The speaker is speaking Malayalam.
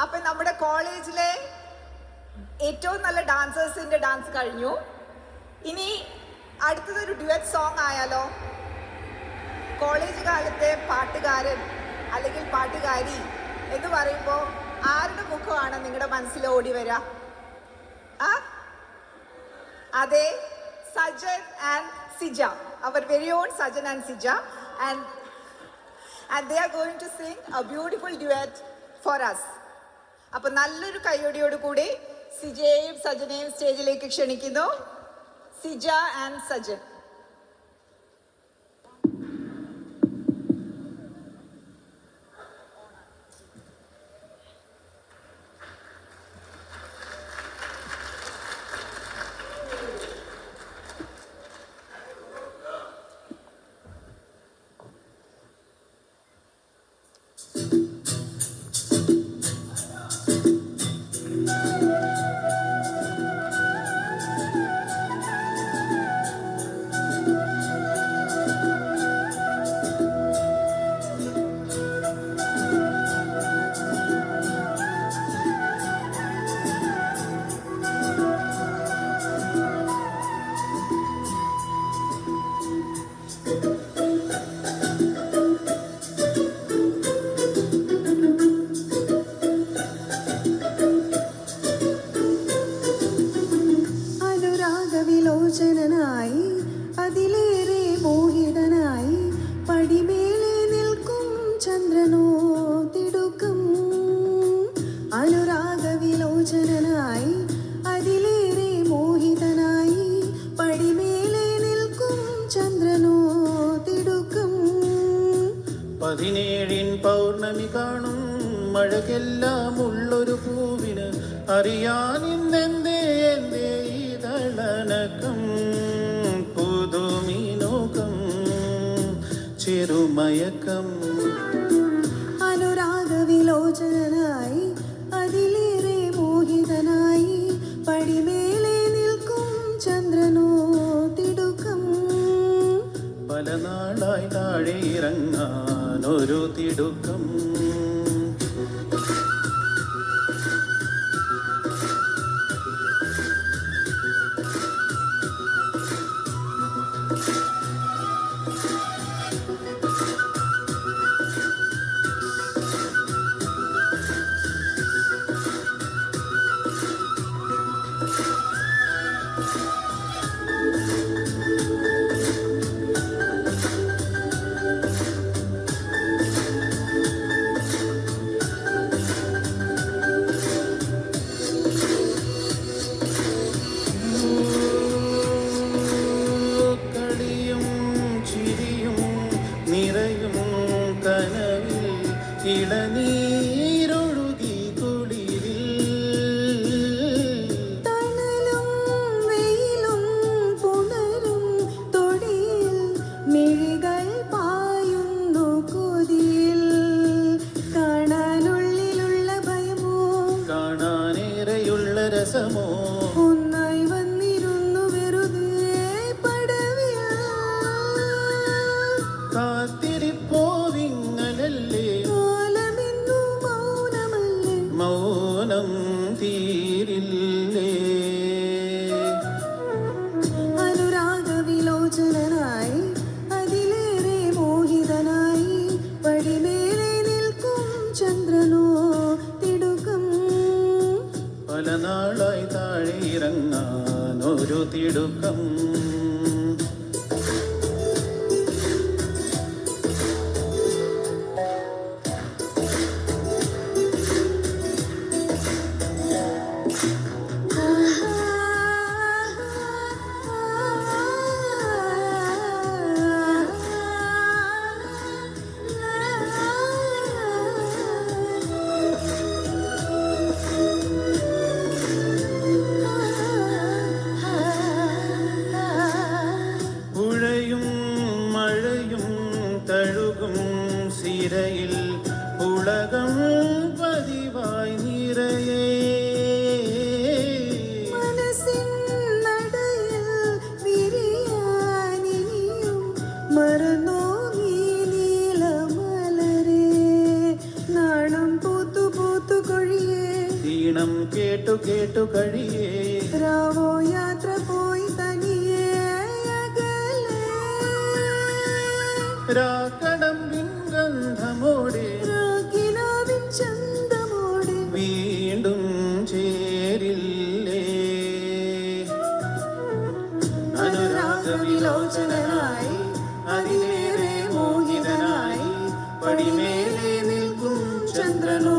അപ്പൊ നമ്മുടെ കോളേജിലെ ഏറ്റവും നല്ല ഡാൻസേഴ്സിന്റെ ഡാൻസ് കഴിഞ്ഞു. ഇനി അടുത്തതൊരു ഡ്യുവറ്റ് സോങ് ആയാലോ? കോളേജ് കാലത്തെ പാട്ടുകാരൻ അല്ലെങ്കിൽ പാട്ടുകാരി എന്ന് പറയുമ്പോൾ ആരുടെ മുഖമാണ് നിങ്ങളുടെ മനസ്സിൽ ഓടി വരിക? അതെ, Sajan and Sija, our very own Sajan and Sija, and they are going to sing a beautiful duet for us. അപ്പോൾ നല്ലൊരു കയ്യോടിയോട് കൂടി സിജയെയും സജനെയും സ്റ്റേജിലേക്ക് ക്ഷണിക്കുന്നു. സിജ ആൻഡ് സജൻ. വിലോചനായി അതിലേറെ മോഹിതനായി പടിമേലെ നിൽക്കും ചന്ദ്രനോ തിടുക്കം. അനുരാഗ വിലോചനായി അതിലേറെ മോഹിതനായി പടിമേലെ നിൽക്കും ചന്ദ്രനോ തിടുക്കം. 17 പൗർണമി കാണും മഴകെല്ലാം ഉള്ളൊരു പൂവിന് അറിയാനിന്നെന്തേ എന്തേ ഇതളനക്കം പുതുമീനോകം ചെറുമയക്കം. അനുരാഗ വിലോചനായി അതിലേറെ മോഹിതനായി പടിമേലെ നിൽക്കും ചന്ദ്രനോ തിടുക്കം. പല നാളായി താഴെ ഇറങ്ങാൻ ഒരു തിടുക്കം. ഇളനീരൊഴുകി കുളിരിൽ തണലും വെയിലും പുണരും തൊടിയിൽ മിഴികൾ പായുന്നു കൊതിയിൽ. കാണാനുള്ളിലുള്ള ഭയമോ കാണാനേറെയുള്ള രസമോ ഒന്നായി വന്നിരുന്നു വെറുതെ പടവിൽ. കാത്തിരിപ്പോവിങ്ങനല്ലേ മൗനം തീരില്ലേ. അനുരാഗ വിലോചനായി അതിലേറെ മോഹിതനായി പടിമേലെ നിൽക്കും ചന്ദ്രനോ തിടുക്കം. പല നാളായി താഴെ ഇറങ്ങാൻ ഒരു തിടുക്കം. സിരയിൽ ഉലകം പതിവായി നിറയേ. മനസ്സിൻ നടയിൽ വിരിയാനിനിയും മറന്നോ നീ നീലമലരേ. നാണം പൂത്തു പൂത്തു കൊഴിയേ ഈണം കേട്ടു കേട്ടു കഴിയേ രാവോ യാത്ര പോയി തനിയേ അകലെ. രാക്കടമ്പിൻ ഗന്ധമോടെ രാഗിനാവിൻ ചന്തമോടെ വീണ്ടും ചേരില്ലേ അനുരാഗവിലോചനായി അതിലേറെ മോഹിതനായി പടിമേലെ നിൽക്കും ചന്ദ്രനോ